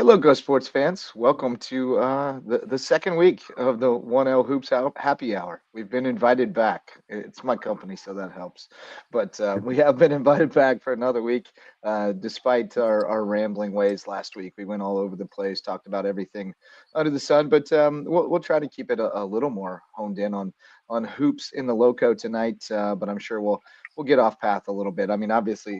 Loco sports fans. Welcome to the second week of the 1L Hoops Happy Hour. We've been invited back. It's my company, so that helps. But we have been invited back for another week, despite our rambling ways last week. We went all over the place, talked about everything under the sun, but we'll try to keep it a little more honed in on hoops in the Loco tonight. But I'm sure we'll get off path a little bit. I mean, obviously,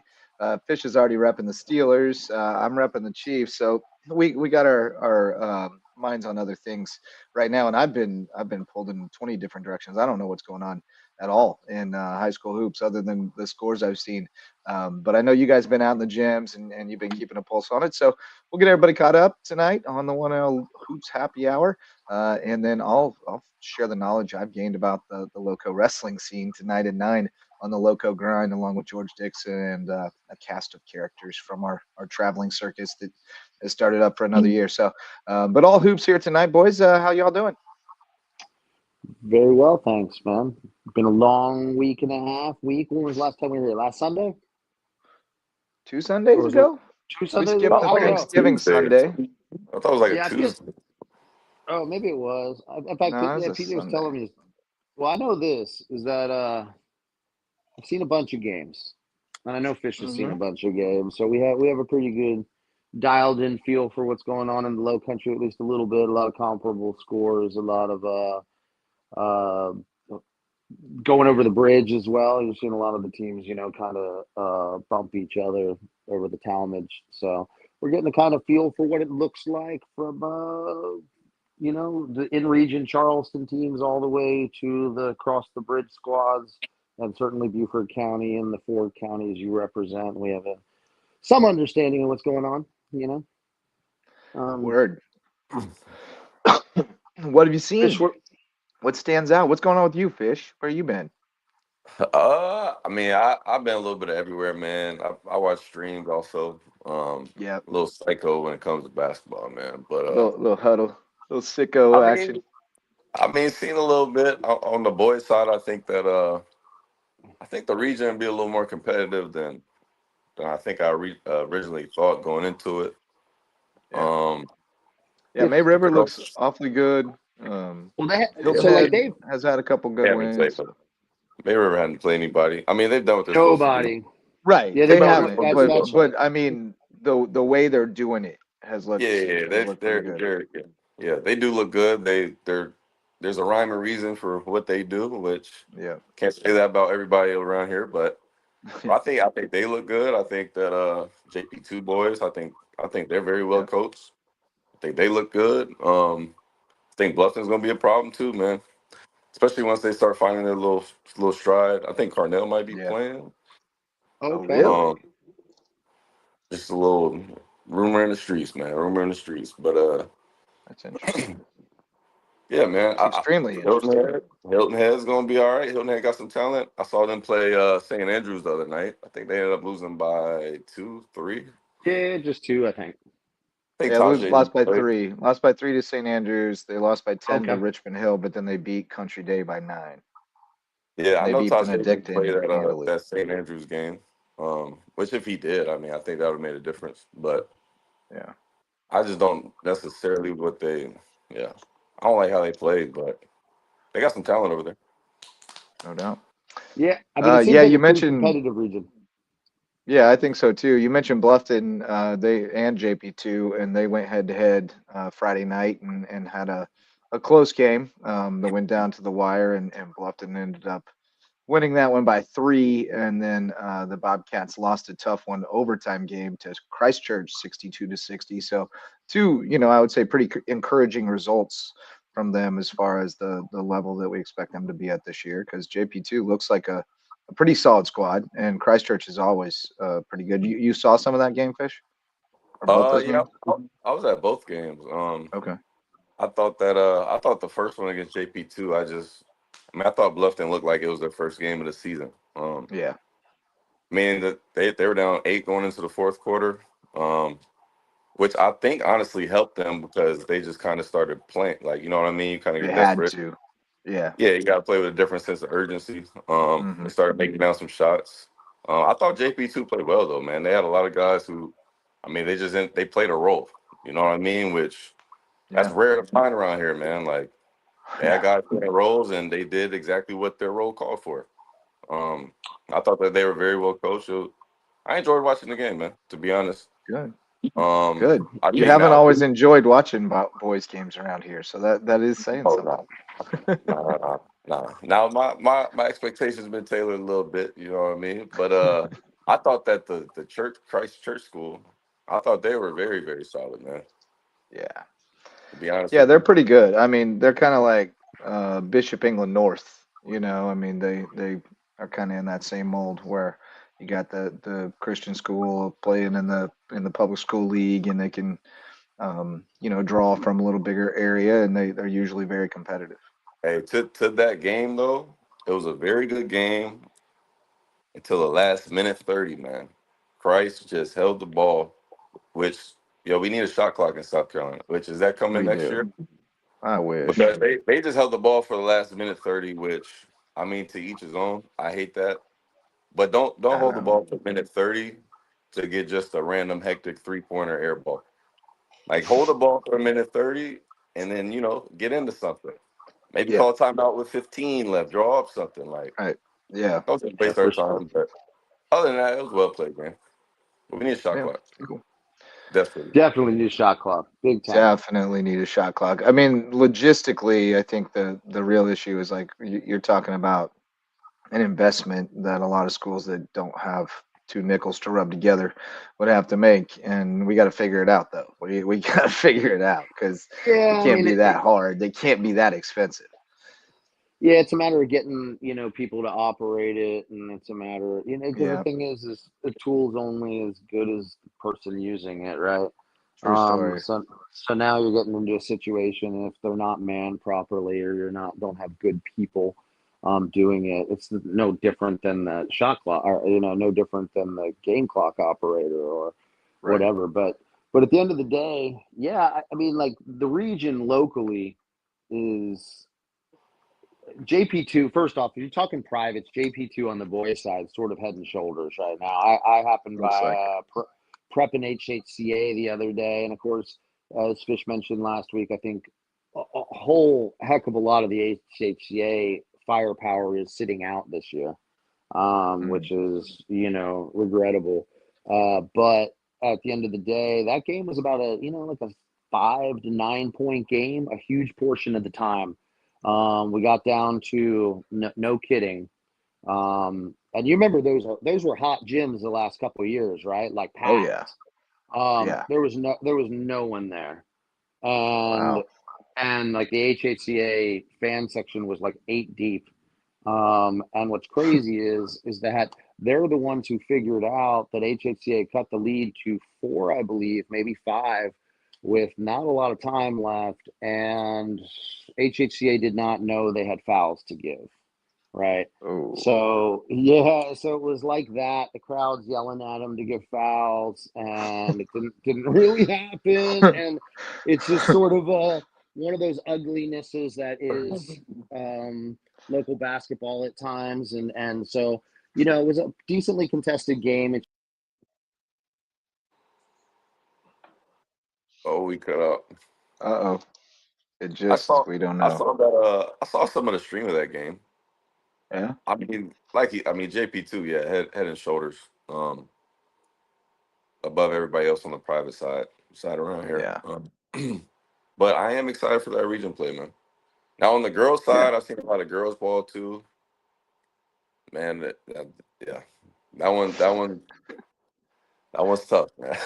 Fish is already repping the Steelers. I'm repping the Chiefs. So we got our minds on other things right now, and I've been pulled in 20 different directions. I don't know what's going on at all in high school hoops other than the scores I've seen. But I know you guys have been out in the gyms and you've been keeping a pulse on it. So we'll get everybody caught up tonight on the 1L Hoops Happy Hour, and then I'll share the knowledge I've gained about the Loco wrestling scene tonight at 9 on the Loco Grind, along with George Dixon and a cast of characters from our traveling circus that has started up for another year. So, but all hoops here tonight, boys. How y'all doing? Very well, thanks, man. Been a long week and a half. When was the last time we were here? Last Sunday? Two Or Sundays was it ago, two we Sundays skipped ago? That the was I don't like a know. Thanksgiving Tuesday or Sunday. something. I thought it was like a Yeah, I feel. Tuesday. Oh, maybe it was. In fact, No, it was yeah, a PJ was Sunday. telling me. Well, I know this is that I've seen a bunch of games, and I know Fish has seen Hmm. a bunch of games. So we have a pretty good dialed in feel for what's going on in the Low Country, at least a little bit. A lot of comparable scores, a lot of uh going over the bridge as well. You've seen a lot of the teams, kind of bump each other over the Talmadge. So we're getting the kind of feel for what it looks like from, the in-region Charleston teams all the way to the cross the bridge squads, and certainly Beaufort County and the four counties you represent. We have some understanding of what's going on. You know, um, Word. What have you Fish. seen? What stands out? What's going on with you, Fish? Where you been? I've been a little bit of everywhere, man. I watch streams also. Yeah, A little psycho when it comes to basketball, man. But little huddle, little I sicko mean, action. seen a little bit on the boys' side. I think the region will be a little more competitive than I think originally thought going into it. Yeah, Um, yeah. Yeah. May the River looks girls, awfully good. Well, Hilton yeah, so like Head they've has had a couple they good haven't played. wins. They River hadn't played anybody. I mean, they've done what they're supposed to do. nobody. Right, Yeah, They've they done what they they're haven't. supposed haven't, to do, but though. That's right. but I mean the way they're doing it Yeah, yeah, yeah. has looked pretty good. Yeah, they do look good. There's a rhyme or reason for what they do, which Yeah, can't say that about everybody around here, but I think they look good. I think that JP2 boys, I think they're very well yeah, coached. I think they look good. I think Bluffton's gonna be a problem too, man. Especially once they start finding their little stride. I think Carnell might be yeah. playing. Oh, Okay. really? Um, just a little rumor in the streets, man. Rumor in the streets. But That's interesting. yeah, man. It's extremely Hilton interesting. Head, Hilton Head's gonna be all right. Hilton Head got some talent. I saw them play St. Andrews the other night. I think they ended up losing by 2-3. Yeah, just two, I think. I think Yeah, Tajay lost didn't by play. three. Lost by three to St. Andrews. They lost by 10 to Okay. Richmond Hill, but then they beat Country Day by 9. Yeah, And I they know beat Tajay didn't play Benedictine that handily. that St. Andrews game. Which if he did, I mean, I think that would have made a difference. But Yeah, I just don't necessarily what they. Yeah, I don't like how they played, but they got some talent over there. no doubt. Yeah, I mean, it Yeah, seems like you a pretty mentioned. competitive region. Yeah, I think so too. You mentioned Bluffton, they and JP2, and they went head to head Friday night and had a close game that went down to the wire, and Bluffton ended up winning that one by 3, and then the Bobcats lost a tough one overtime game to Christchurch 62-60. So two, I would say pretty encouraging results from them as far as the level that we expect them to be at this year, because JP2 looks like a pretty solid squad, and Christchurch is always pretty good. You saw some of that game, Fish, or both those Yeah, games? I was at both games. Okay. I thought the first one against JP2. I thought Bluffton looked like it was their first game of the season. Yeah. Meaning that they were down 8 going into the fourth quarter. Um, which I think honestly helped them because they just kind of started playing. Like, you know what I mean? You kind of They get had desperate. to. Yeah. Yeah, you got to play with a different sense of urgency. They Hmm. started making down some shots. I thought JP2 played well though, man. They had a lot of guys who, I mean, they played a role. You know what I mean? Which that's Yeah. rare to find around here, man. Like they had Yeah. guys playing roles, and they did exactly what their role called for. Um, I thought that they were very well coached. I enjoyed watching the game, man. To be honest, Good. Good. I You think haven't now, always enjoyed watching boys games around here, so that is saying oh something. no, nah. Now my expectations have been tailored a little bit. You know what I mean? But I thought that the church Christ Church School, I thought they were very very solid, man. Yeah. To be honest Yeah, with they're you. pretty good. I mean, they're kind of like Bishop England North, you know. I mean, they are kind of in that same mold where you got the Christian school playing in the public school league, and they can draw from a little bigger area, and they're usually very competitive. Hey, to that game though, it was a very good game until the last minute 30, man. Christ just held the ball, which we need a shot clock in South Carolina. Which is that coming We next do. year? I wish. Because they just held the ball for the last minute 30, which I mean to each his own. I hate that. But don't I hold the know. ball for minute 30 to get just a random hectic 3-pointer air ball. Like hold the ball for a minute 30 and then, get into something. Maybe Yeah. call a timeout with 15 left, draw up something like Right. Yeah. don't just Yeah, waste our for sure. time. But other than that, it was well played, man. But we need a shot Yeah. clock. Cool. Desperately. Definitely new shot clock, big time. Definitely need a shot clock. I mean, logistically, I think the real issue is like you're talking about an investment that a lot of schools that don't have two nickels to rub together would have to make, and we got to figure it out though. We got to figure it out because it Yeah, I can't mean, be that hard. They can't be that expensive. yeah, it's a matter of getting, people to operate it, and it's a matter, because the Yeah, thing is the tool's only as good as the person using it, right? true story. So now you're getting into a situation if they're not manned properly or don't have good people doing it. It's no different than the shot clock, or no different than the game clock operator or Right. whatever. But at the end of the day, yeah, I mean, like the region locally is JP2. First off, if you're talking privates, JP2 on the boys side, sort of head and shoulders right now. I happened Looks by like it. prep in HHCA the other day, and of course, as Fish mentioned last week, I think a whole heck of a lot of the HHCA firepower is sitting out this year, Mm, which is regrettable. But at the end of the day, that game was about like a 5 to 9 point game, a huge portion of the time. We got down to no kidding. And you remember those were hot gyms the last couple of years, right? Like oh yeah. packed. Yeah. There was no one there, and Wow. like the HHCA fan section was like 8 deep. And what's crazy is that they're the ones who figured out that HHCA cut the lead to four, I believe, maybe five, with not a lot of time left, and HHCA did not know they had fouls to give, right? Oh. So yeah, so it was like that. The crowd's yelling at them to give fouls, and it didn't really happen. And it's just sort of one of those uglinesses that is um, local basketball at times, and so it was a decently contested game. Oh, we cut up. Uh-oh. It I just saw we don't I know. saw that I saw some of the stream of that game. Yeah. I mean, JP2, yeah, head and shoulders above everybody else on the private side around here. Yeah. But I am excited for that region play, man. Now on the girls' Yeah. side, I've seen a lot of girls ball too. Man, yeah, that one's tough, man.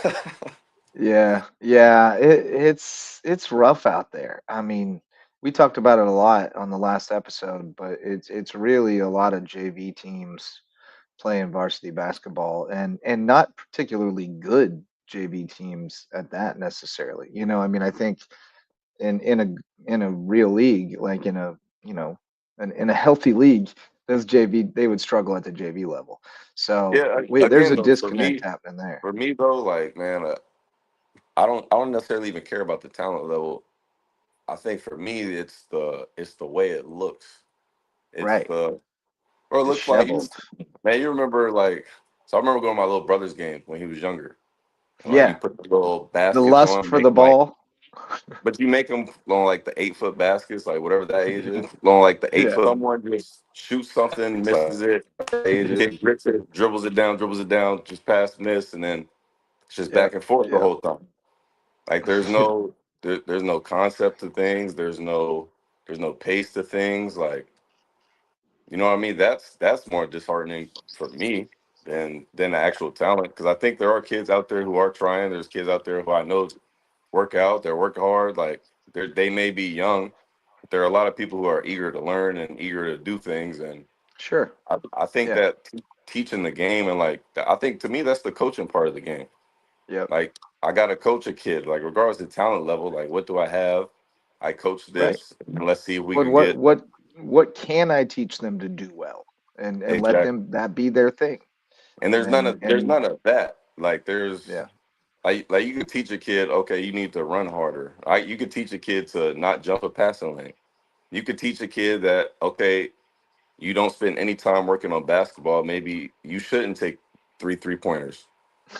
Yeah, yeah, it's rough out there. I mean, we talked about it a lot on the last episode, but it's really a lot of JV teams playing varsity basketball and not particularly good JV teams at that necessarily. I mean, I think in a real league, like in a healthy league, those JV they would struggle at the JV level. So Yeah, there's again a though, for disconnect me, happening there. for me though, like man, I don't necessarily even care about the talent level. I think for me, it's the way it looks. It's Right. the or it looks like Disheveled. man. You remember like so I remember going to my little brother's game when he was younger. Like you Yeah, put the little the baskets lust on, for make the them like, ball. but you make them on like the 8 foot baskets, like whatever that age is, on like the eight Yeah, foot. Someone just shoots something, misses it, kid grips it, dribbles it down, just pass, miss, and then it's just yeah, back and forth the yeah, whole time. Like there's no concept to things. There's no pace to things. Like you know what I mean. That's more disheartening for me than the actual talent because I think there are kids out there who are trying. There's kids out there who I know work out. They work hard. Like they may be young, but there are a lot of people who are eager to learn and eager to do things. And sure. I think Yeah, that teaching the game and like I think to me that's the coaching part of the game. yep, Like I got to coach a kid, like regardless of talent level, like what do I have? I coach right. this, and let's see if we What can what get what what can I teach them to do well, and let exact. them that be their thing, And there's and none of that. Like yeah, like you could teach a kid, okay, you need to run harder. Right? You could teach a kid to not jump a passing lane. You could teach a kid that okay, you don't spend any time working on basketball. Maybe you shouldn't take three pointers.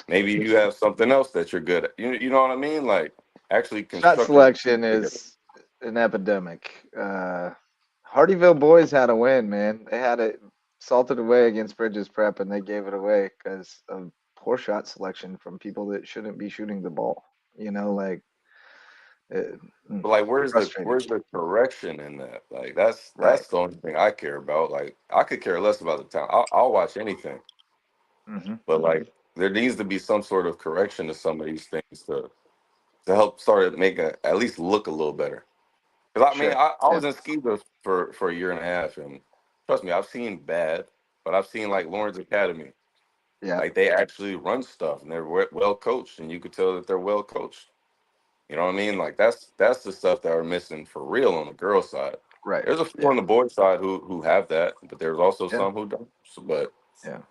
Maybe you have something else that you're good at. You know what I mean? Like actually shot constructing. selection is an epidemic. Hardyville boys had a win, man. They had it salted away against Bridges Prep, and they gave it away because of poor shot selection from people that shouldn't be shooting the ball. You know, like it, But like, frustrating, where's the correction in that? Like, right? that's the only thing I care about. Like, I could care less about the town. I'll watch anything, Hmm. but like, there needs to be some sort of correction to some of these things to help start to make at least look a little better. Because I mean, Sure. I Yeah. was in Skiba for a year and a half, and trust me, I've seen bad, but I've seen like Lawrence Academy, Yeah. like they actually run stuff and they're well coached, and you could tell that they're well coached. You know what I mean? Like that's the stuff that we're missing for real on the girl side. Right. There's a few Yeah. on the boy side who have that, but there's also Yeah. some who don't. So, but Yeah.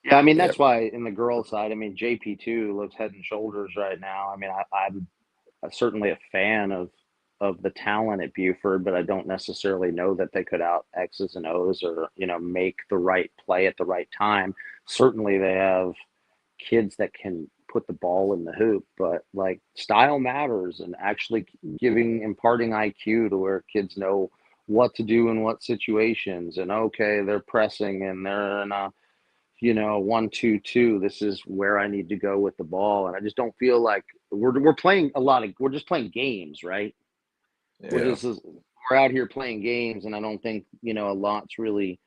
Yeah, I mean yeah, that's why in the girls' side, I mean JP2 looks head and shoulders right now. I mean I'm certainly a fan of the talent at Buford, but I don't necessarily know that they could out X's and O's or make the right play at the right time. Certainly they have kids that can put the ball in the hoop, but like style matters and actually imparting IQ to where kids know what to do in what situations and okay, they're pressing and they're in a 1-2-2. This is where I need to go with the ball. And I just don't feel like we're playing we're just playing games, right? We're Yeah. yeah. just we're out here playing games, and I don't think a lot's really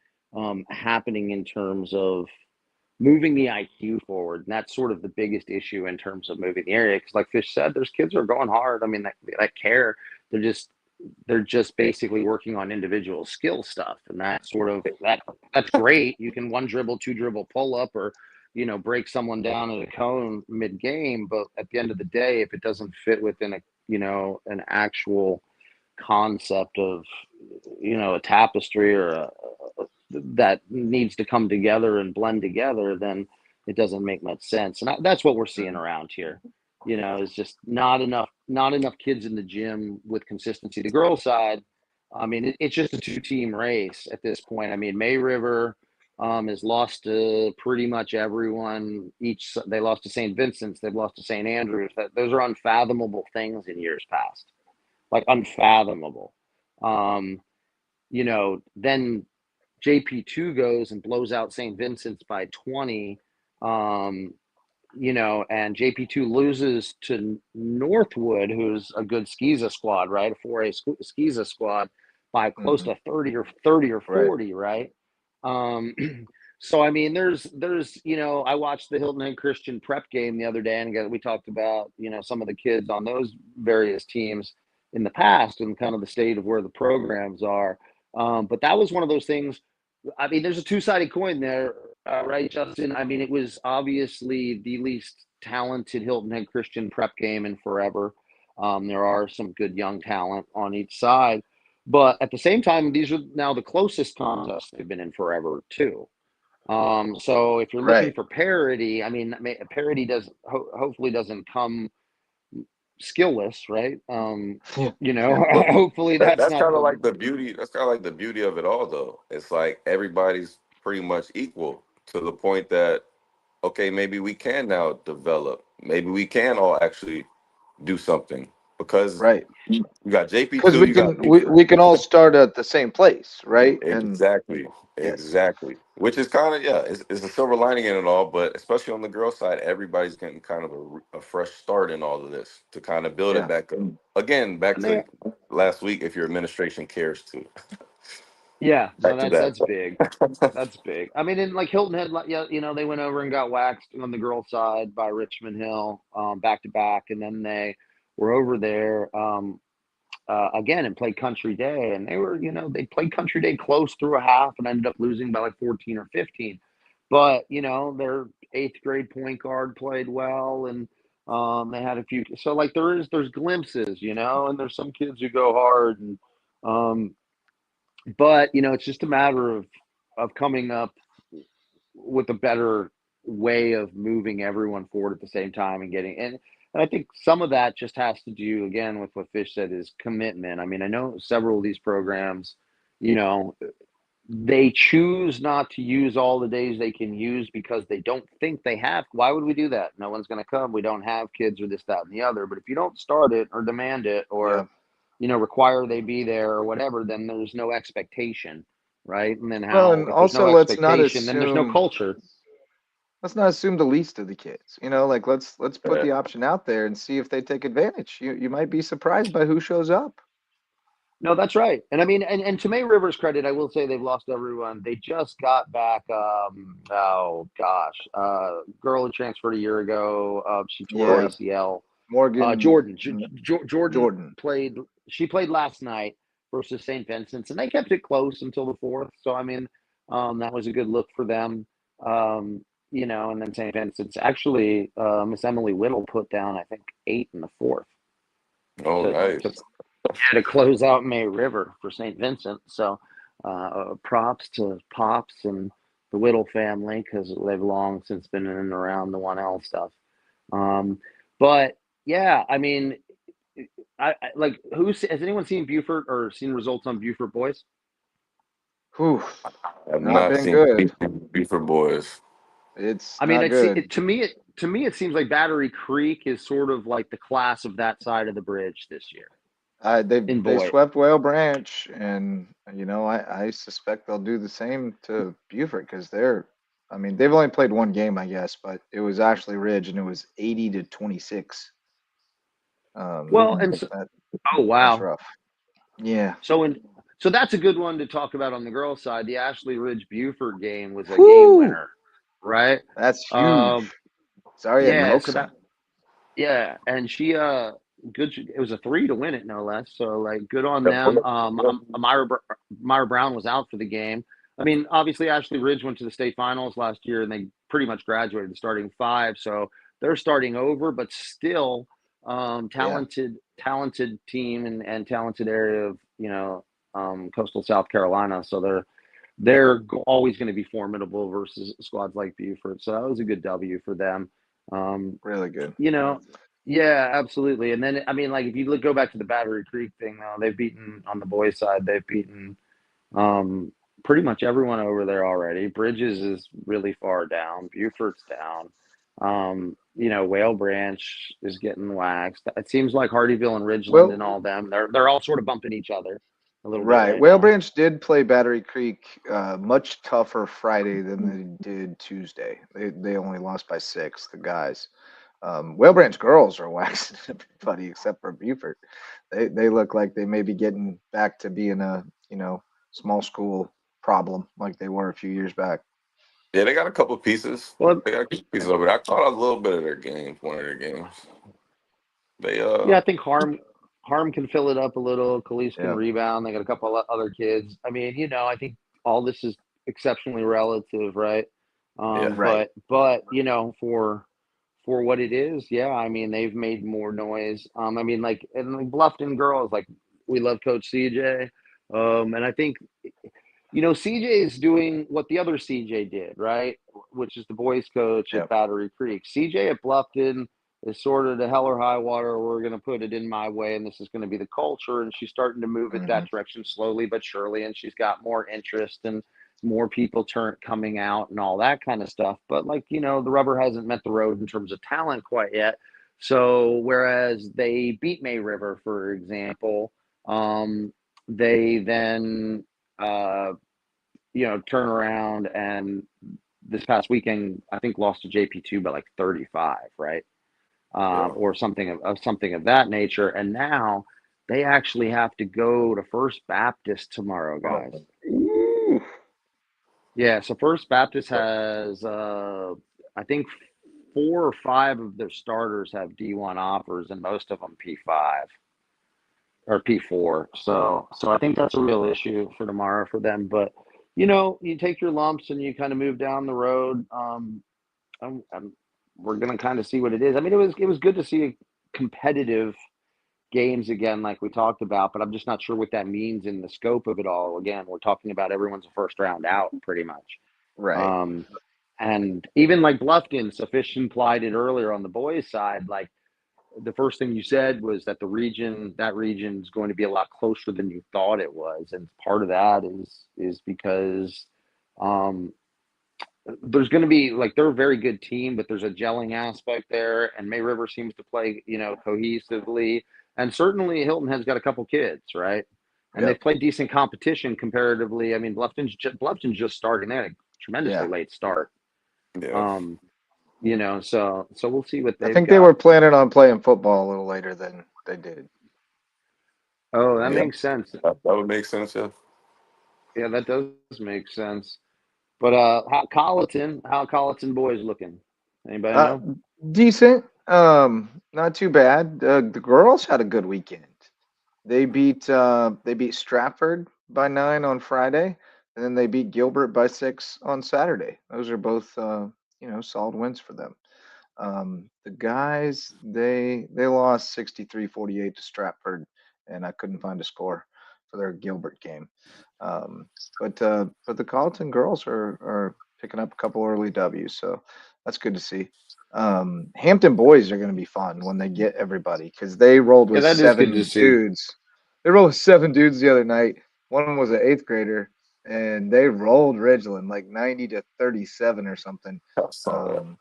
happening in terms of moving the IQ forward. And that's sort of the biggest issue in terms of moving the area. Because, like Fish said, there's kids who are going hard. I mean, that care. They're just basically working on individual skill stuff, and that's great. You can one dribble, two dribble, pull up, or break someone down at a cone mid game. But at the end of the day, if it doesn't fit within an actual concept of a tapestry or that needs to come together and blend together, then it doesn't make much sense. And that's what we're seeing Mhm. around here. Is just not enough kids in the gym with consistency. The girls' side, I mean, it's just a two-team race at this point. I mean, May River has lost to pretty much everyone. They lost to St. Vincent's, they've lost to St. Andrews. Those are unfathomable things in years past, like unfathomable. Um, then JP2 goes and blows out St. Vincent's by 20. Um, and JP2 loses to Northwood, who's a good Skiza squad, right? A 4A Skiza squad by close Mhm. to 30 or Right. 40, right? Um, so I mean, I watched the Hilton Head Christian prep game the other day, and we talked about some of the kids on those various teams in the past and kind of the state of where the programs are. But that was one of those things. I mean, there's a two-sided coin there, right, Justin? I mean, it was obviously the least talented Hilton Head Christian prep game in forever. There are some good young talent on each side, but at the same time, these are now the closest contests they've been in forever too. So if you're looking Right. for parity, I mean, parity hopefully doesn't come skillless, right? Yeah. Yeah. Hopefully that's That's not kind of the like the beauty. That's kind of like the beauty of it all, though. It's like everybody's pretty much equal to the point that okay, maybe we can now develop. Maybe we can all actually do something because Right. you got JP Because two, we you got can we, Buford. we can all start at the same place, right? And Exactly, yes, exactly. Which is kind of, yeah, it's a silver lining in it all, but especially on the girl side, everybody's getting kind of a fresh start in all of this to kind of build it yeah. back up. Again, back And to they, last week, if your administration cares to. yeah, no, Back to that's that. big. That's big. I mean, and like Hilton had, like, yeah, they went over and got waxed on the girls' side by Richmond Hill, back to back, and then they were over there, again and played Country Day, and they played Country Day close through a half and ended up losing by like 14 or 15. But their eighth grade point guard played well, and they had a few. So like there's glimpses, and there's some kids who go hard, and um, but it's just a matter of coming up with a better way of moving everyone forward at the same time and getting and I think some of that just has to do again with what Fish said is commitment. I mean, I know several of these programs, you know, they choose not to use all the days they can use because they don't think they have. Why would we do that? No one's going to come. We don't have kids or this, that, and the other. But if you don't start it or demand it Yeah. or require they be there or whatever, then there's no expectation, right? And then Well, how and if there's no also expectation, then there's no culture. let's not assume the least of the kids. Like let's put the option out there and see if they take advantage. You might be surprised by who shows up. No, that's right. And I mean, and to May Rivers' credit, I will say they've lost everyone. They just got back. Oh gosh, girl who transferred a year ago. She tore her Yeah, ACL. Morgan Jordan Jordan. played. She played last night versus St. Vincent's, and they kept it close until the fourth. So I mean, that was a good look for them. And then St. Vincent's actually, Miss Emily Whittle put down I think 8 in the fourth Oh, to nice. close out May River for St. Vincent. So props to Pops and the Whittle family because they've long since been in and around the 1L stuff. Um, but yeah, I mean, I like has anyone seen Buford or seen results on Buford boys? Whew, I've not not been seen good. Buford boys. It's I mean, not good. to me it seems like Battery Creek is sort of like the class of that side of the bridge this year in They boy. swept Whale Branch, and I suspect they'll do the same to Buford because I mean, they've only played one game, I guess, but it was Ashley Ridge, and it was 80-26. Well, and so, That oh that's wow, rough. Yeah. So so that's a good one to talk about on the girls' side. The Ashley Ridge Buford game was a game Whew, winner, right? that's Um, huge. Zarya yeah, milks so that them. yeah, and she good. It was a 3 to win it, no less. So like, good on Yep. them. Myra Brown was out for the game. I mean, obviously Ashley Ridge went to the state finals last year, and they pretty much graduated the starting five. So they're starting over, but still, Yeah. talented team and talented area of coastal South Carolina. So they're always going to be formidable versus squads like Buford. So that was a good W for them. Um, Really good. you know, yeah, absolutely. And then I mean, like if you go back to the Battery Creek thing, though, they've beaten on the boys' side. They've beaten um, pretty much everyone over there already. Bridges is really far down. Buford's down. Whale Branch is getting waxed. It seems like Hardyville and Ridgeland and Well, all them. They're all sort of bumping each other a little bit right. right Whale now. Branch did play Battery Creek much tougher Friday than they did Tuesday. They only lost by 6, the guys. Whale Branch girls are waxing everybody except for Buford. They look like they may be getting back to being a small school problem like they were a few years back. Yeah, they got a couple pieces. Well, They got a couple pieces over there. I caught a little bit of their games, one of their games. They yeah, I think Harm can fill it up a little. Khalees can Yeah. rebound. They got a couple of other kids. I mean, I think all this is exceptionally relative, right? yeah. Right. But for what it is, yeah. I mean, they've made more noise. I mean, like Bluffton girls, like we love Coach CJ, and I think CJ is doing what the other CJ did, right? Which is the boys coach Yeah. at Battery Creek. CJ at Bluffton is sort of the hell or high water. We're going to put it in my way, and this is going to be the culture. And she's starting to move it Hmm. that direction slowly but surely. And she's got more interest, and more people coming out and all that kind of stuff. But like, the rubber hasn't met the road in terms of talent quite yet. So whereas they beat May River, for example, they then turn around and this past weekend I think lost to JP2 by like 35, right? Yeah. Or something of that nature. And now they actually have to go to First Baptist tomorrow, guys. Oh, Ooh, Yeah, so First Baptist so, has, I think, 4 or 5 of their starters have D1 offers, and most of them P5 or P4. So I think that's a real issue for tomorrow for them. But you take your lumps and you kind of move down the road. I'm, we're gonna kind of see what it is. I mean, it was good to see competitive games again, like we talked about, but I'm just not sure what that means in the scope of it all. Again, we're talking about everyone's a first round out, pretty much. right. Um, and even like Bluffton, so Fish implied it earlier on the boys' side. Like the first thing you said was that that region is going to be a lot closer than you thought it was, and part of that is because um, there's going to be like they're a very good team, but there's a gelling aspect there, and May River seems to play cohesively, and certainly Hilton has got a couple kids, right? And they've Yep. played decent competition comparatively. I mean, Bluffton's just starting. They had a tremendously Yeah. late start. yeah. Um, so we'll see what I they've think they were got. planning on playing football a little later than they did. Oh, that Yeah. makes sense. That would make sense. Yeah. Yeah, that does make sense. But how Colleton boys looking? Anybody Uh, know? Decent. Not too bad. The girls had a good weekend. They beat Stratford by 9 on Friday, and then they beat Gilbert by 6 on Saturday. Those are both solid wins for them. The guys they lost 63-48 to Stratford, and I couldn't find a score for their Gilbert game. Um, but the Colleton girls are picking up a couple early W's, so that's good to see. Hampton boys are going to be fun when they get everybody because they rolled Yeah, with that is good to seven see. dudes. They rolled with 7 dudes the other night. One was an eighth grader, and they rolled Ridgeland like 90-37 or something. I saw that. Um,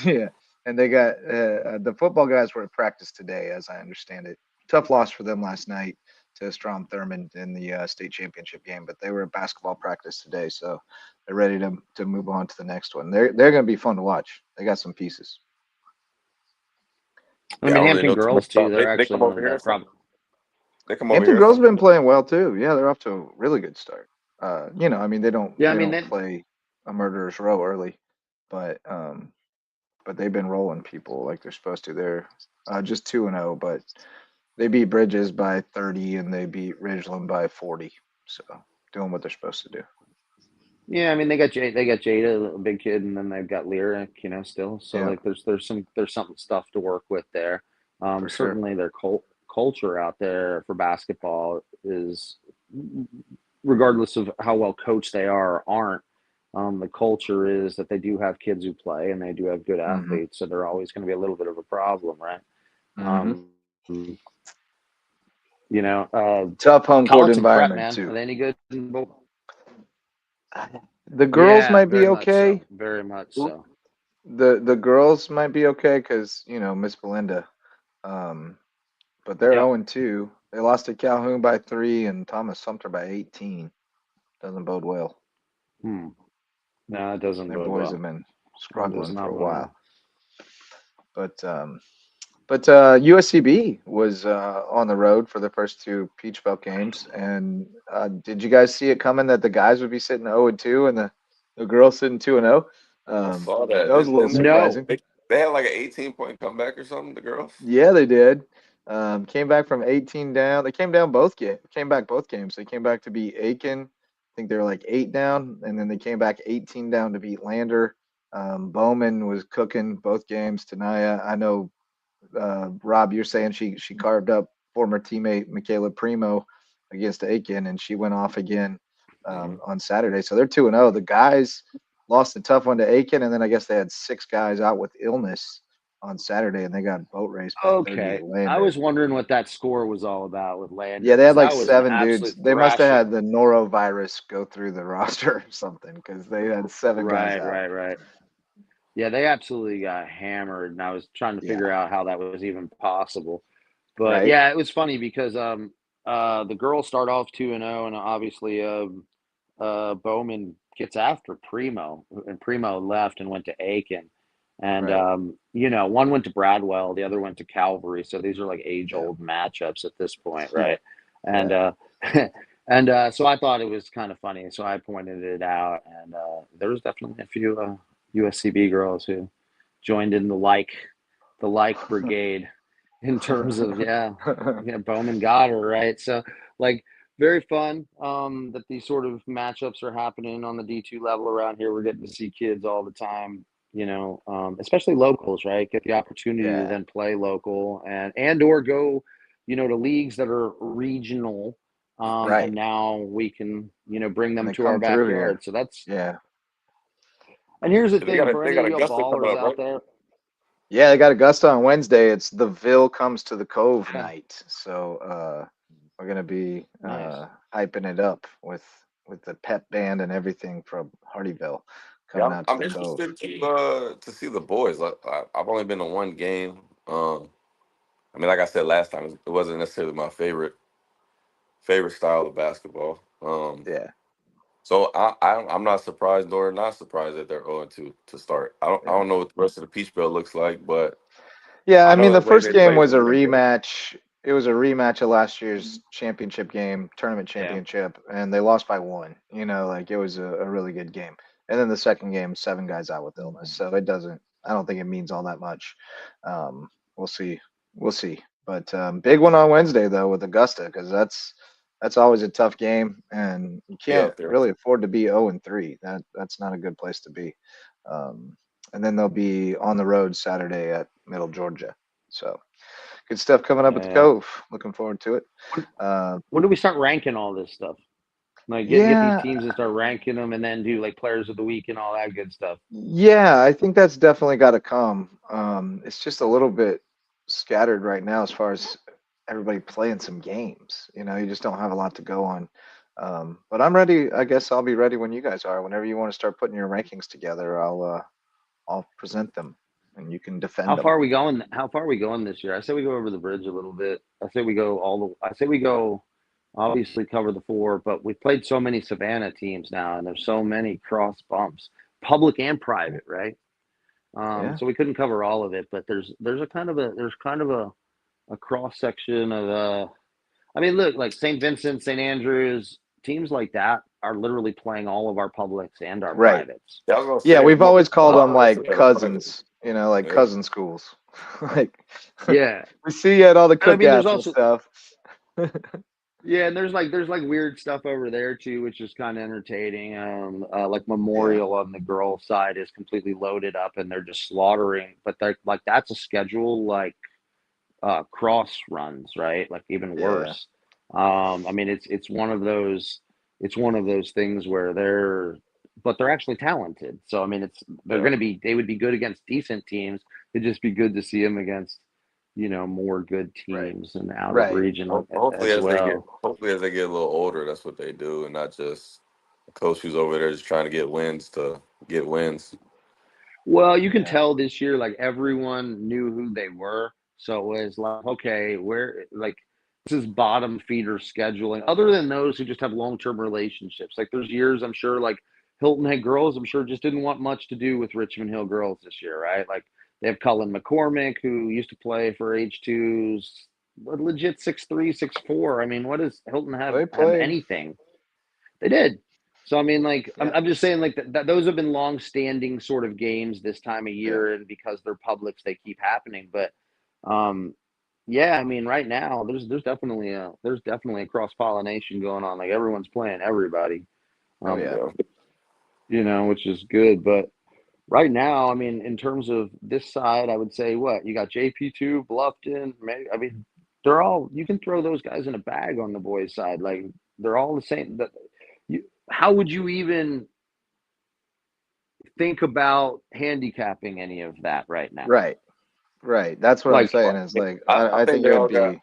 yeah, and they got the football guys were at practice today, as I understand it. Tough loss for them last night to Strom Thurmond in the state championship game, but they were at basketball practice today, so they're ready to move on to the next one. They're going to be fun to watch. They got some pieces. I Yeah, I mean, don't really Hampton know too much girls too. about. They're They actually come one over of here the or something. probably. They come over Hampton here or girls have something. been playing well too. Yeah, they're off to a really good start. I mean, Yeah, I they mean don't that. play a murderer's row early, but but they've been rolling people like they're supposed to. They're just 2-0, but they beat Bridges by 30 and they beat Ridgeland by 40. So doing what they're supposed to do. Yeah, I mean they got Jada, a big kid, and then they've got Lyric, still. So Yeah, like there's some stuff to work with there. for sure. Certainly their culture out there for basketball is, regardless of how well coached they are or aren't. The culture is that they do have kids who play and they do have good Mm-hmm. athletes, so they're always going to be a little bit of a problem, right? Mm-hmm. Um, you know, uh, Tough home court Colleton Prep, environment man, are too. they any good? The girls Yeah, might be very much okay. so. Very much so. The girls might be okay because Miss Belinda. Um, but they're Yep. 0-2. They lost to Calhoun by 3 and Thomas Sumter by 18. Doesn't bode well. Hmm. No, it doesn't Their bode boys well. have been It does struggling for not a bode while. well. But USCB was on the road for the first 2 Peach Belt games, and did you guys see it coming that the guys would be sitting 0-2 and the girls sitting 2-0? I Um, saw that. that was a little Didn't they like No. surprising. they had like an 18-point comeback or something? The girls. Yeah, they did. Came back from 18 down. They came down both games. Came back both games. They came back to beat Aiken. I think they were like 8 down, and then they came back 18 down to beat Lander. Bowman was cooking both games. Tanaya, I know Rob, you're saying she carved up former teammate Michaela Primo against Aiken, and she went off again Hmm. on Saturday. So they're 2-0. The guys lost a tough one to Aiken, and then I guess they had 6 guys out with illness. on Saturday, and they got boat raced by 30 Okay, at I Lander. was wondering what that score was all about with Yeah, Lander they had because like that was an 7 dudes. absolute They must have thrashing. had the norovirus go through the roster or something because they had 7 guys Right, out. right, right. Yeah, they absolutely got hammered, and I was trying to Yeah, figure out how that was even possible. But right. yeah, it was funny because the girls start off 2-0, and obviously Bowman gets after Primo, and Primo left and went to Aiken. And Right. one went to Bradwell, the other went to Calvary. So these are like Yeah. age-old matchups at this point, Yeah. right? And Yeah. so I thought it was kind of funny. So I pointed it out, and there was definitely a few USCB girls who joined in the like brigade in terms of Bowman got her right. So like very fun that these sort of matchups are happening on the D2 level around here. We're getting to see kids all the time, especially locals, right? Get the opportunity to Yeah. then play local and or go, to leagues that are regional. Right. And now we can, bring And them they to our come through backyard. here. So that's Yeah. and here's the They thing got for they any got of you Augusta coming ballers up, out right? there. Yeah, they got Augusta on Wednesday. It's the Ville comes to the Cove Yeah, night. So we're gonna be nice. hyping it up with the pep band and everything from Hardyville Yeah, coming out to I'm the Cove. interested to see the boys. I've only been to one game. I mean, like I said last time, it wasn't necessarily my favorite style of basketball. Yeah. So I'm not surprised nor not surprised that they're 0-2 to start. I Yeah. don't know what the rest of the Peach Belt looks like, but Yeah, I I mean know the the way first they game play was a from the beginning. rematch. It was a rematch of last year's championship game, tournament Yeah. championship, and they lost by one. Like it was a really good game. And then the second game, 7 guys out with illness. So it doesn't I don't think it means all that much. We'll see. We'll see. But big one on Wednesday though with Augusta because that's always a tough game and you Yeah, can't out there. really afford to be 0-3. That's not a good place to be. Um, and then they'll be on the road Saturday at Middle Georgia. So good stuff coming up at the Yeah. Cove. Looking forward to it. When, Uh, when do we start ranking all this stuff? Like get these yeah, teams and start ranking them, and then do like players of the week and all that good stuff. yeah, I think that's definitely got to come. It's just a little bit scattered right now as far as everybody playing some games. You just don't have a lot to go on. But I'm ready. I guess I'll be ready when you guys are. Whenever you want to start putting your rankings together, I'll present them and you can defend How them. far are we going? How far are we going this year? I say we go over the bridge a little bit. I say we go I say we go. Obviously cover the four, but we've played so many Savannah teams now, and there's so many cross bumps, public and private, right? Yeah, So we couldn't cover all of it, but there's kind of a cross section of I mean, look, like St. Vincent, St. Andrews, teams like that are literally playing all of our publics and our right. privates. Yeah, I was gonna Yeah, say we've always called most them of us like are better players. cousins, like Yeah, cousin schools. Like Yeah. we see you at all the And I mean there's cookouts and also stuff. yeah, and there's like weird stuff over there too, which is kind of entertaining. Like Yeah, Memorial on the girls' side is completely loaded up and they're just slaughtering, but they're like that's a schedule like cross runs, right? Like even yeah, worse. I mean, it's one of those things where they're actually talented. So I mean, yeah. they would be good against decent teams. It'd just be good to see them against more good right, teams and out of right. region Hopefully as as well. they get a little older, that's what they do, and not just a coach who's over there just trying to get wins to get wins. Well, you can Yeah, tell this year, like everyone knew who they were. So it was like, okay, where like this is bottom feeder scheduling. Other than those who just have long-term relationships, like there's years I'm sure, like Hilton Head girls, I'm sure just didn't want much to do with Richmond Hill girls this year, right? Like they have Cullen McCormick who used to play for H2s, legit 6'3", 6'4". I mean, what does Hilton have they have played. anything? They did. So I mean, like I'm, Yeah, I'm just saying, like that those have been long-standing sort of games this time of yeah, year, and because they're publics, they keep happening. But um, yeah, I mean, right now there's definitely a cross-pollination going on. Like everyone's playing everybody, oh um, yeah, Yeah, which is good. But right now, I mean, in terms of this side, I would say what you got JP2, Bluffton. Maybe I mean, they're all you can throw those guys in a bag on the boys' side. Like they're all the same. How would you even think about handicapping any of that right now? right. Right. That's what I'm Like, saying. Is like I I think think it they would all got. be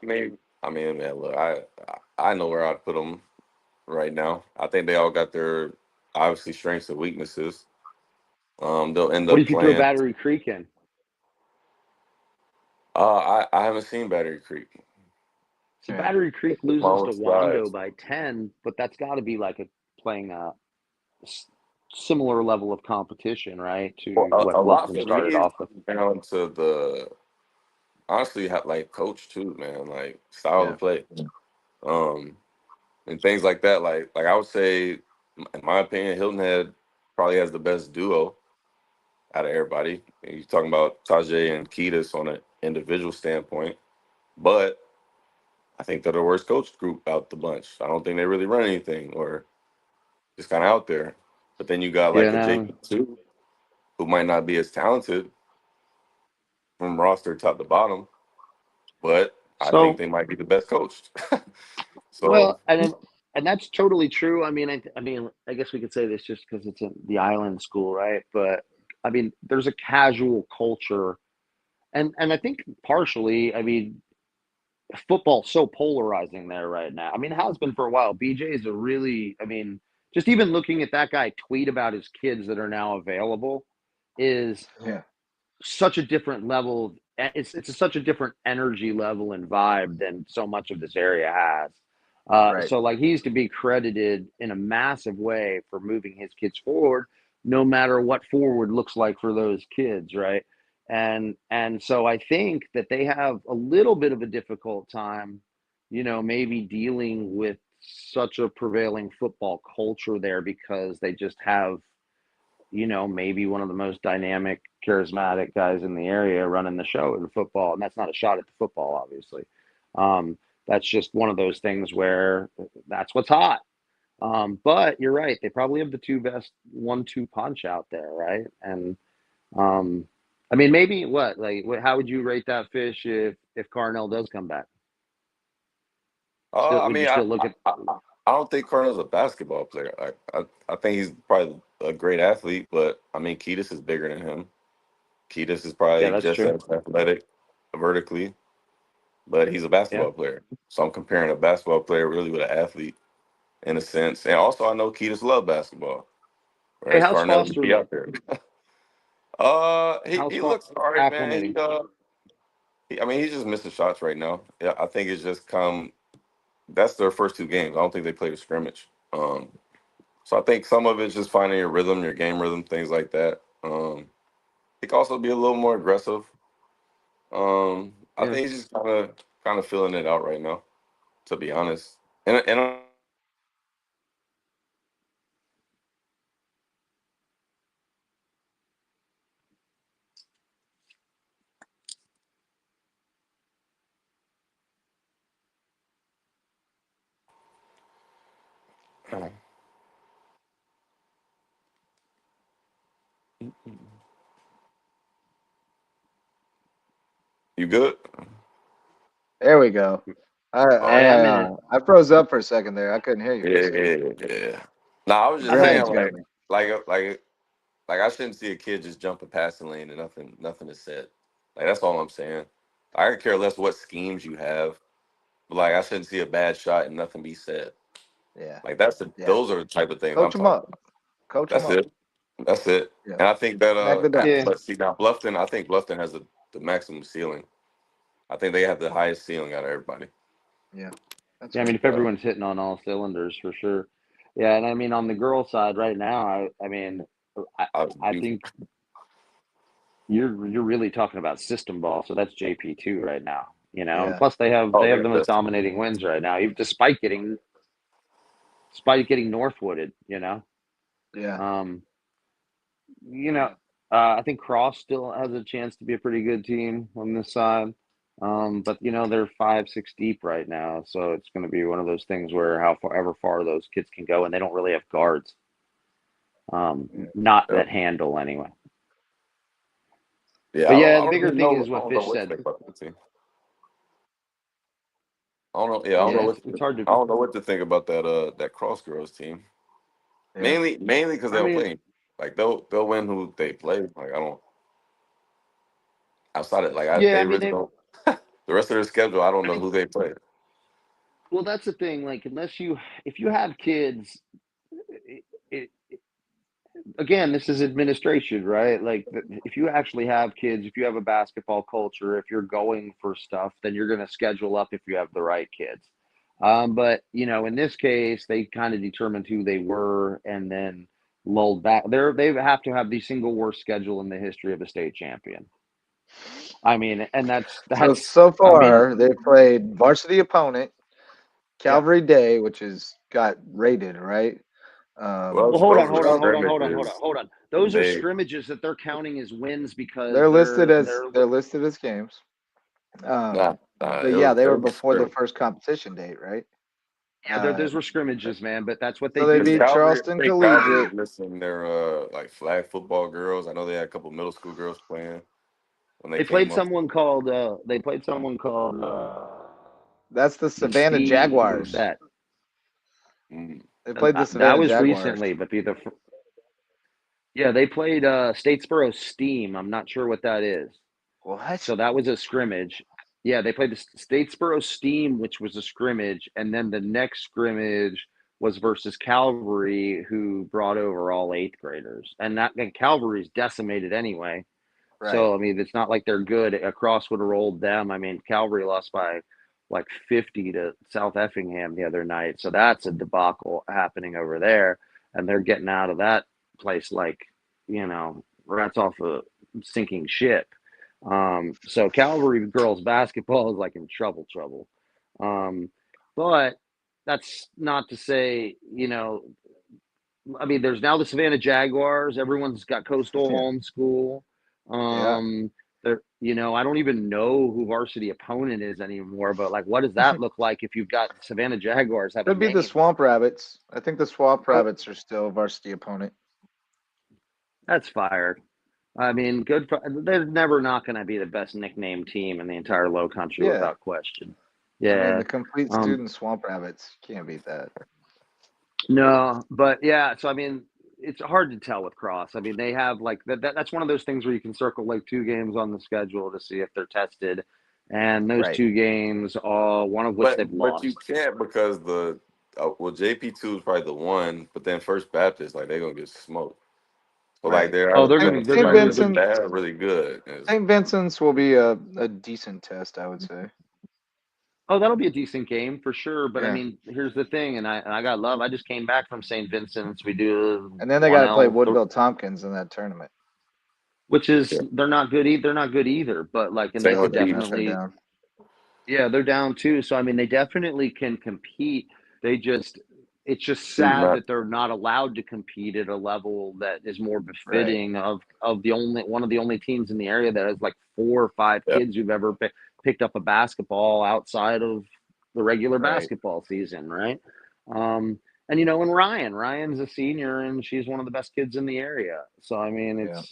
I mean, man, look, I know where I'd put them right now. I think they all got their obviously strengths and weaknesses. They'll end what up if you throw playing. Battery Creek in? I haven't seen Battery Creek. See, yeah. Battery Creek It's loses long to Wando strides. by 10, but that's got to be like playing a similar level of competition, right? Well, To what a lot Bluffton for me started is off with. down to the honestly like coach too, man. Like style Yeah. of play, um, and things like that. Like I would say, in my opinion, Hilton Head probably has the best duo out of everybody. You're talking about Tajay and Ketis on an individual standpoint, but I think they're the worst coach group out the bunch. I don't think they really run anything or just kind of out there. But then you got Yeah, like a no. JP2 who might not be as talented from roster top to bottom, but I think So, they might be the best coached. So well, and that's totally true. I mean, I mean, I guess we could say this just because it's in the island school, right? But I mean, there's a casual culture, and I think partially, I mean, football's so polarizing there right now. I mean, it has been for a while. BJ is a really, I mean, just even looking at that guy tweet about his kids that are now available is Yeah. such a different level. It's such a different energy level and vibe than so much of this area has. Right. So like he's to be credited in a massive way for moving his kids forward, no matter what forward looks like for those kids, right? And so I think that they have a little bit of a difficult time, maybe dealing with such a prevailing football culture there because they just have maybe one of the most dynamic, charismatic guys in the area running the show in football. And that's not a shot at the football, obviously. That's just one of those things where that's what's hot. But you're right; they probably have the two best one-two punch out there, right? And um, I mean, maybe what like how would you rate that Fish if Carnell does come back? Still, I would you mean, still look at? I don't think Cardinal's a basketball player. I think he's probably a great athlete, but I mean, Ketis is bigger than him. Ketis is Yeah, probably that's just true. as athletic vertically, but he's a Yeah. basketball player. So I'm comparing a basketball player really with an athlete in a sense. And also, I know Ketis love basketball, Hey, whereas how's Carnell would Foster be look? out there. He How's he looks all right, man. acclimating? I mean, he's just missing shots right now. Yeah, I think it's just come. That's their first two games. I don't think they played a scrimmage. So I think some of it's just finding your rhythm, your game rhythm, things like that. He can also be a little more aggressive. I Yeah. think he's just kind of feeling it out right now, to be honest. And you good? There we go. Oh, Hey, I'm in it. I froze up for a second there. I couldn't hear you for a yeah, second. yeah, yeah. No, I was The just I saying think brilliance got me. like, like, like I shouldn't see a kid just jump a passing lane and nothing is said. Like that's all I'm saying. I could care less what schemes you have, but like I shouldn't see a bad shot and nothing be said. Yeah. Like Yeah. those are the type of things I'm Coach him talking up. about. Coach him That's up. it. That's it. Yeah. And I think that Smack the down. yeah. let's see now Bluffton. I think Bluffton has the maximum ceiling. I think they have the highest ceiling out of everybody. Yeah. That's Yeah, I mean, fair. if everyone's hitting on all cylinders, for sure. Yeah, and I mean, on the girl side right now, I mean, I, I You, think you're really talking about system ball. So that's JP2 right now, and Yeah. plus they have oh, they they have the got most this. dominating wins right now, even despite getting Northwooded. Yeah. Um, you know, I think Cross still has a chance to be a pretty good team on this side. But they're 5, 6 deep right now, so it's going to be one of those things where however far those kids can go, and they don't really have guards. Not Yep. that handle anyway. Yeah, But yeah, I the don't bigger really thing know. is I what don't know Fish what to said. think about that team. I don't know. Yeah, I don't know Yeah, Yeah. what it's hard to. I don't know what to think about that Cross Girls team. Yeah. Mainly because they I don't mean, play. Like they'll win who they play. Like outside of Yeah, I they mean, really don't. The rest of their schedule, I don't I know mean, who they play. well, that's the thing. Like, if you have kids, it, it, again, this is administration, right? Like, if you actually have kids, if you have a basketball culture, if you're going for stuff, then you're going to schedule up if you have the right kids. But in this case, they kind of determined who they were and then lulled back. They have to have the single worst schedule in the history of a state champion. I mean, and So I mean, far they played varsity opponent yeah. Calvary Day, which is got rated, right? Well, Well, those were hold scrimmages. on. Those are They scrimmages that they're counting as wins because they're listed as games. nah, But yeah, they it were was before the scrimmage. first competition date, right? yeah, Uh, those were scrimmages, man. But that's what they so they do Because beat now. Calvary, I Charleston think Calvary was Collegiate. missing their flag football girls. I know they had a couple middle school girls playing when they They came played up. someone called That's the Savannah Steve. Jaguars. That They played the that Savannah was Jaguars. recently, but yeah, they played Statesboro Steam. I'm not sure what that is. What? So that was a scrimmage. Yeah, they played the Statesboro Steam, which was a scrimmage, and then the next scrimmage was versus Calvary, who brought over all eighth graders, and Calvary's decimated anyway. Right. So I mean, it's not like they're good. A cross would have rolled them. I mean, Calvary lost by like 50 to South Effingham the other night, so that's a debacle happening over there, and they're getting out of that place like rats off a sinking ship. So Calvary girls basketball is like in trouble. Um, but that's not to say, I mean, there's now the Savannah Jaguars. Everyone's got coastal Yeah. homeschool. Yeah. I don't even know who varsity opponent is anymore, but like, what does that look like if you've got Savannah Jaguars have a Could be the name? Swamp Rabbits. I think the Swamp Oh, Rabbits are still varsity opponent. that's fired. I mean, they're never not going to be the best nicknamed team in the entire Low Country Yeah. without question. I mean, Yeah. the complete Um, student Swamp Rabbits. Can't beat that. no, but yeah. So I mean, it's hard to tell with Cross. I mean, they have like that's one of those things where you can circle like two games on the schedule to see if they're tested, and those Right. two games, one of which they've But you lost. can't because JP2 is probably the one, but then First Baptist they're gonna get smoked. So Right. they're Oh, either gonna they're St. be gonna really Vincent. bad or really good. St. Vincent's will be a decent test, I would say. Oh, that'll be a decent game for sure. But I Yeah. mean, here's the thing, and I got love. I just came back from St. Vincent's. We do And then they got one to play L, Woodville Tompkins in that tournament. which is Yeah. they're not good. They're not good either. But like, and they Same Oh, could with they're Beach. they're definitely, down. yeah, they're down too. So I mean, they definitely can compete. It's just Beach sad not. that they're not allowed to compete at a level that is more Right. befitting of the only one of the only teams in the area that has like 4 or 5 Yeah. kids who've ever picked up a basketball outside of the regular Right. basketball season, right? And Ryan's a senior and she's one of the best kids in the area. So I mean, Yeah.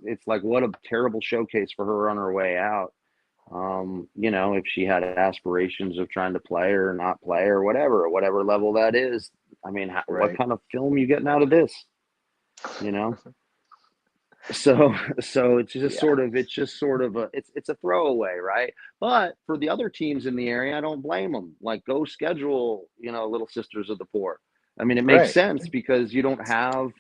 it's like what a terrible showcase for her on her way out. If she had aspirations of trying to play or not play or whatever level that is, I mean, what Right. kind of film you getting out of this? You know? So, so Yeah. it's just sort of it's a throwaway, right? But for the other teams in the area, I don't blame them. Like, go schedule, Little Sisters of the Poor. I mean, it makes Right. sense because you don't have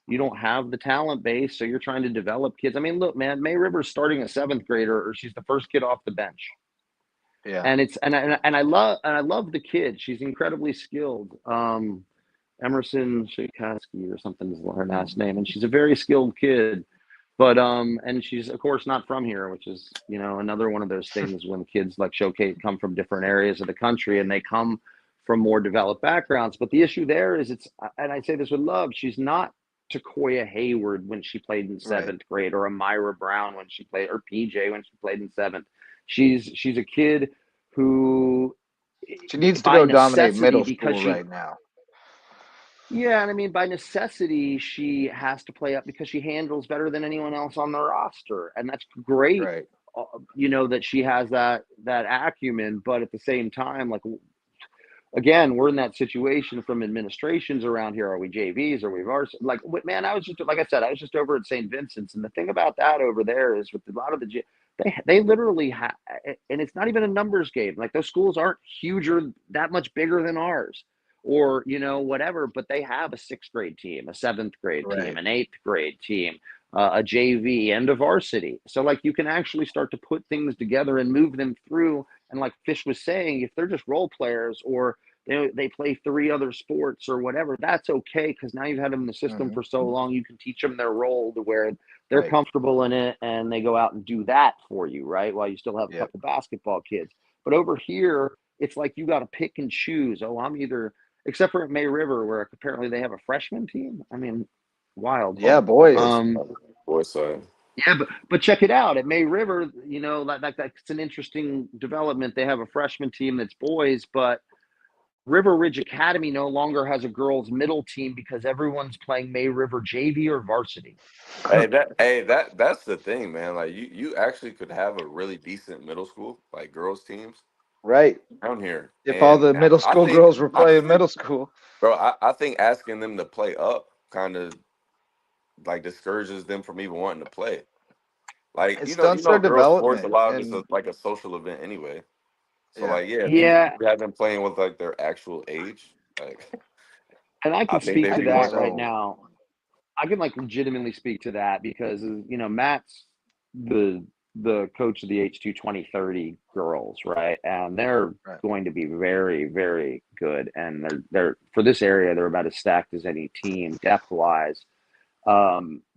the talent base, so you're trying to develop kids. I mean, look, man, May River's starting a seventh grader, or she's the first kid off the bench. Yeah. And it's and I love the kid. She's incredibly skilled. Emerson Shikowski or something is her last name, and she's a very skilled kid. But and she's of course not from here, which is another one of those things when kids like Showcase come from different areas of the country and they come from more developed backgrounds. But the issue there is and I say this with love, she's not Takoya Hayward when she played in Right. seventh grade, or a Myra Brown when she played, or PJ when she played in seventh. She's a kid who, She needs to by go dominate necessity, middle because school right now. yeah, and I mean, by necessity, she has to play up because she handles better than anyone else on the roster, and that's great. Right. That she has that acumen, but at the same time, like, again, we're in that situation from administrations around here. Are we JVs? Are we varsity? Man, I was just, like I said, I was just over at St. Vincent's, and the thing about that over there is with a lot of they literally have, and it's not even a numbers game. Like those schools aren't huge or that much bigger than ours, or whatever. But they have a sixth grade team, a seventh grade team, Right. an eighth grade team, a JV, and a varsity. So like you can actually start to put things together and move them through. And like Fish was saying, if they're just role players or they play three other sports or whatever, that's okay because now you've had them in the system Hmm. for so long, you can teach them their role to where they're Right. comfortable in it and they go out and do that for you, right? While you still have a Yep. couple basketball kids. But over here, it's like you got to pick and choose. Oh, I'm either, except for at May River, where apparently they have a freshman team. I mean, wild. Yeah, Boys, boys. boys side. Yeah, but check it out at May River. That's an interesting development. They have a freshman team that's boys, but River Ridge Academy no longer has a girls' middle team because everyone's playing May River JV or varsity. That's the thing, man. Like you actually could have a really decent middle school, like girls teams Right. down here. If all And the middle I school think girls were I playing think middle school. bro, I think asking them to play up kind of like discourages them from even wanting to play. Like It you stunts know, their girls sports a development. lot of it's And like a social event anyway. So yeah. like, yeah, if Yeah, you had them playing with like their actual age, like and I I can think speak they'd I to be think more that right interested. so. now. I can like legitimately speak to that because Matt's the coach of the H2 2030 girls, right? And they're Right. going to be very, very good. And they're for this area, they're about as stacked as any team depth wise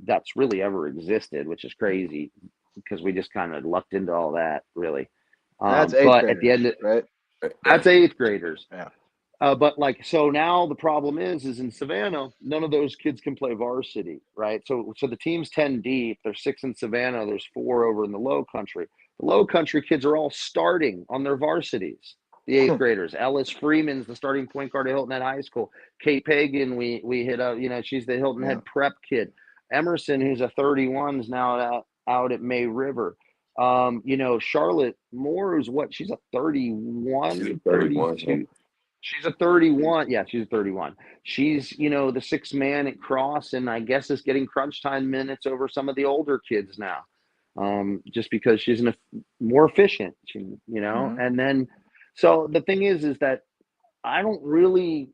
that's really ever existed, which is crazy because we just kind of lucked into all that, really. And that's eighth But at the graders, end, right? Yeah. that's eighth graders. Yeah. But like, so now the problem is in Savannah, none of those kids can play varsity, right? So the team's 10 deep. There's six in Savannah. There's four over in the Low Country. The Low Country kids are all starting on their varsities. The eighth graders. Ellis Freeman's the starting point guard at Hilton Head High School. Kate Pagan, we hit up. She's the Hilton Yeah. Head prep kid. Emerson, who's a 31, is now out at May River. Charlotte Moore, who's what? She's a She's a 31, 31. Yeah. 32. She's a 31. Yeah, she's a 31. She's, the sixth man at Cross, and I guess is getting crunch time minutes over some of the older kids now, just because she's more efficient. Hmm. And then, so the thing is that I don't really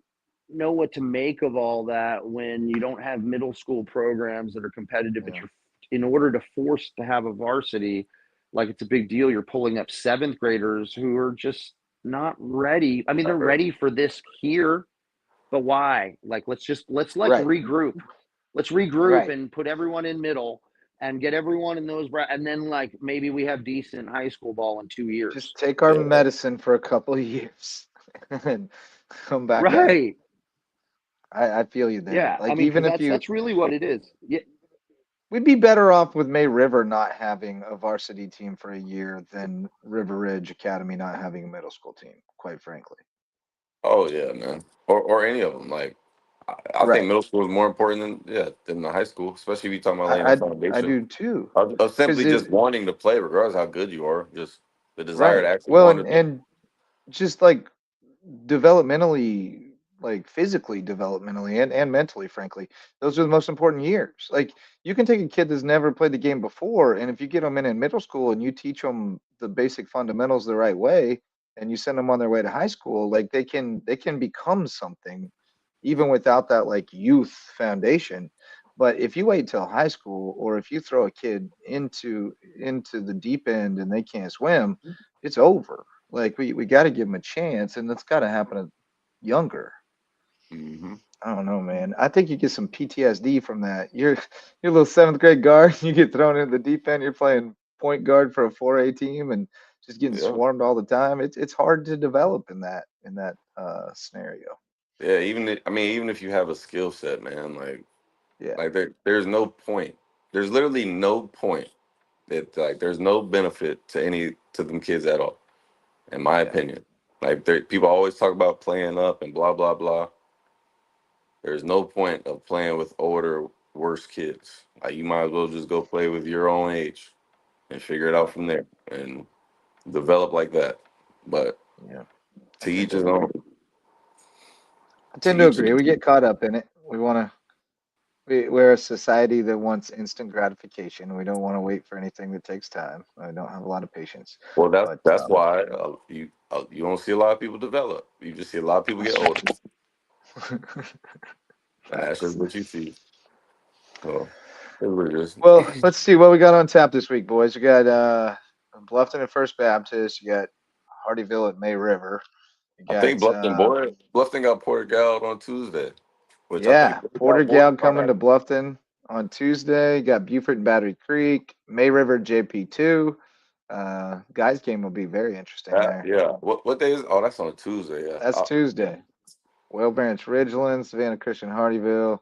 know what to make of all that when you don't have middle school programs that are competitive, but Yeah. you're in order to force to have a varsity, like it's a big deal. You're pulling up seventh graders who are just not ready. I mean, they're Not really. ready for this here, but why? Like, let's like Right. regroup. Let's regroup Right. and put everyone in middle and get everyone in those, and then like maybe we have decent high school ball in 2 years. Just take our Yeah. medicine for a couple of years and come back at it. Right. I feel you there. Yeah. I Like mean, because even if that's really what it is. Yeah. we'd be better off with May River not having a varsity team for a year than River Ridge Academy not having a middle school team, quite frankly. Oh yeah, man. Or any of them. Like I think Right. middle school is more important than the high school, especially if you talking about laying I the I, I foundation do too. of Because simply just it wanting to play, regardless of how good you are. Just the desire to right. actually Well, want and to do. and just like developmentally, like physically developmentally and mentally, frankly, those are the most important years. Like you can take a kid that's never played the game before, and if you get them in middle school and you teach them the basic fundamentals the right way, and you send them on their way to high school, like they can become something even without that like youth foundation. But if you wait till high school, or if you throw a kid into the deep end and they can't swim, it's over. Like we got to give them a chance, and that's got to happen younger. Hmm. I don't know, man. I think you get some PTSD from that. You're a little seventh grade guard. You get thrown into the deep end. You're playing point guard for a 4A team and just getting Yeah. swarmed all the time. It's hard to develop in that scenario. Yeah. I mean, even if you have a skill set, man, Yeah, there's no point. There's literally no point. There's no benefit to them kids at all, in my yeah, opinion. People always talk about playing up and blah blah blah. There's no point of playing with older, worse kids. Like you might as well just go play with your own age and figure it out from there and develop like that. But yeah. I to tend each to his agree. own. I To tend to each his agree. We own. get caught up in it. We want to. We're a society that wants instant gratification. We don't want to wait for anything that takes time. I don't have a lot of patience, Well, that's but that's why you don't see a lot of people develop. You just see a lot of people get older, and that's just facts. what you see. So it really is. Well, let's see what we got on tap this week, boys. We got Bluffton at First Baptist. You got Hardyville at May River. You I think got Bluffton got Port Gal on Tuesday, which I yeah, think they got Porter-Gaud Port coming to Bluffton on Tuesday. You got Beaufort and Battery Creek, May River JP2. Guys game will be very interesting there. Yeah. What day is? Oh, that's on a Tuesday. Yeah. That's Tuesday. Whale Branch Ridgeland, Savannah Christian Hardyville,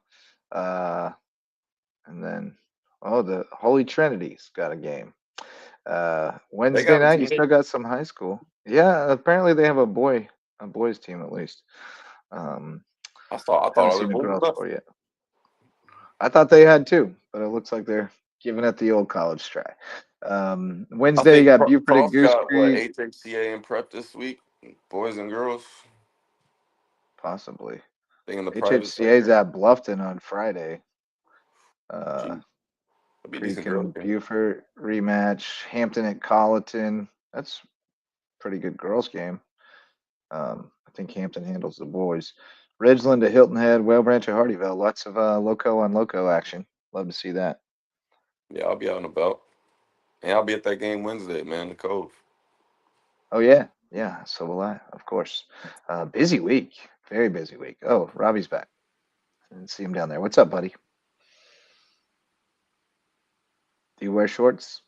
uh, and then the Holy Trinity's got a game. They Wednesday got a night, you team. still got some high school. Yeah, apparently they have a boys team at least. Um, I thought haven't all their seen a boys girls left. score yet. I thought they had too, but it looks like they're giving it the old college try. I Wednesday, you think got Buford at Cross Goose got what Creek, HHCA and prep this week, boys and girls. possibly. Thing in the private HHCA's sector. at Bluffton on Friday. Uh, Gee, it'll be a decent Creek girls and game. Buford rematch. Hampton at Colleton. That's a pretty good girls game. I think Hampton handles the boys. Ridgeland to Hilton Head, Whale Branch at Hardyville. Lots of loco on loco action. Love to see that. Yeah, I'll be out and about, and I'll be at that game Wednesday, man. The Cove. Oh yeah, yeah. So will I, of course. Busy week, very busy week. Oh, Robbie's back. I didn't see him down there. What's up, buddy? Do you wear shorts?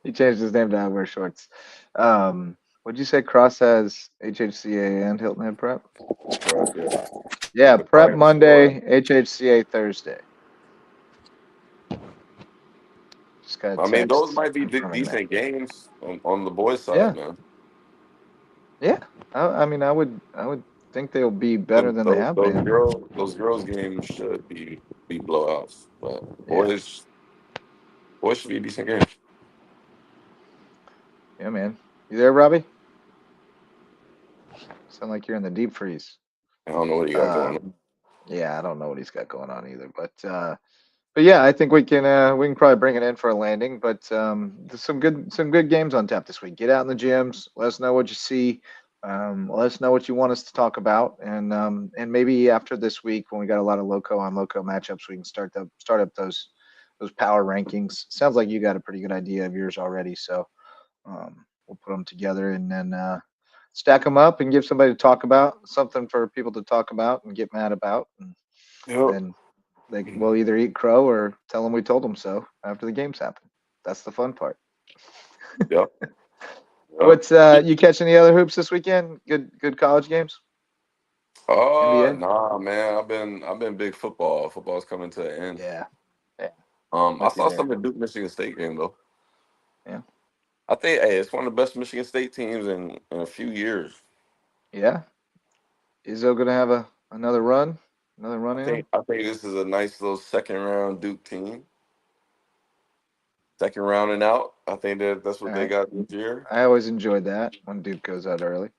He changed his name to I wear shorts. What'd you say? Cross has HHCA and Hilton Head Prep. Correct. Yeah. Yeah, The Prep private score. Monday, HHCA Thursday. Just got a I mean, those text might be confirming that. decent games on the boys' side, Yeah, man. yeah. I mean, I would think they'll be better than they have been. Those girls games should be blowouts, but Yeah, boys should be a decent game. yeah, man. You there, Robbie? Sound like you're in the deep freeze. I don't know what you got going Um, on. yeah, I don't know what he's got going on either, but yeah, I think we can probably bring it in for a landing. But there's some good games on tap this week. Get out in the gyms. Let us know what you see. Let us know what you want us to talk about, and maybe after this week when we got a lot of loco on loco matchups, we can start up those power rankings. Sounds like you got a pretty good idea of yours already, so we'll put them together and then stack them up and give somebody to talk about, something for people to talk about and get mad about, and Yep. then they will either eat crow or tell them we told them so after the games happen. That's the fun part. Yep. Yep. What's you catch any other hoops this weekend? Good college games? NBA? Nah, man. I've been big football. Football's coming to an end. Yeah, yeah, I with you saw there. some of the Duke Michigan State game though. Yeah, I think hey, it's one of the best Michigan State teams in a few years. yeah. Izzo gonna have another run in. I think this is a nice little second round Duke team. Second round and out. I think that's All what they right. got this year. I always enjoyed that when Duke goes out early.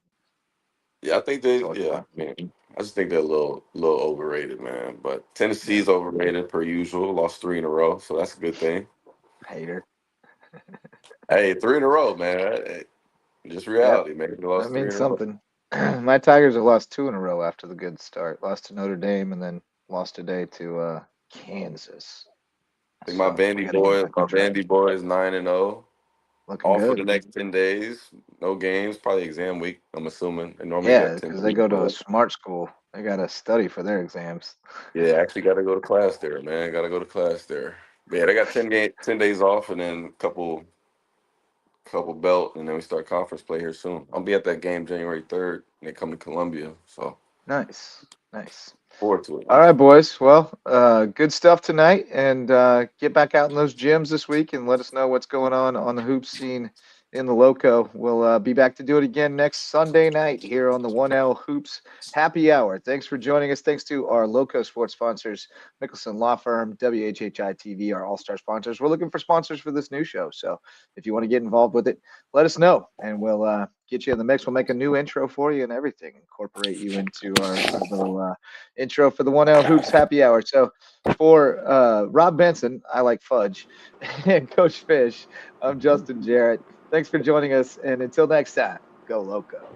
Yeah, I think It's they. always Yeah, fun. I mean, I just think they're a little overrated, man. But Yeah, Tennessee's overrated per usual. Lost three in a row, so that's a good thing. hater. Hey, three in a row, man. Hey, just Yep, reality, man. They that lost three means in a row. something. My Tigers have lost two in a row after the good start. Lost to Notre Dame and then lost today to Kansas. I think my So we Vandy got to get boy, back my on track. Vandy boy is 9-0. Looking Off for good. the next 10 days. No games. Probably exam week. I'm assuming they normally Yeah, got 10 because they weeks. go to a smart school. They got to study for their exams. Yeah, actually got to go to class there, man. Got to go to class there. But yeah, they got 10 days off, and then couple belt, and then we start conference play here soon. I'll be at that game January 3rd. And they come to Columbia, so Nice, nice. forward to it, All man. right, boys. Well, good stuff tonight, and get back out in those gyms this week, and let us know what's going on the hoop scene in the Loco. We'll be back to do it again next Sunday night here on the 1L Hoops Happy Hour. Thanks for joining us. Thanks to our Loco sports sponsors, Mickelson Law Firm, WHHI TV, our all-star sponsors. We're looking for sponsors for this new show, so if you want to get involved with it, let us know, and we'll get you in the mix. We'll make a new intro for you and everything. Incorporate you into our little intro for the 1L Hoops Happy Hour. So for Rob Benson, I like fudge, and Coach Fish, I'm Justin Jarrett. Thanks for joining us. And until next time, go Loco.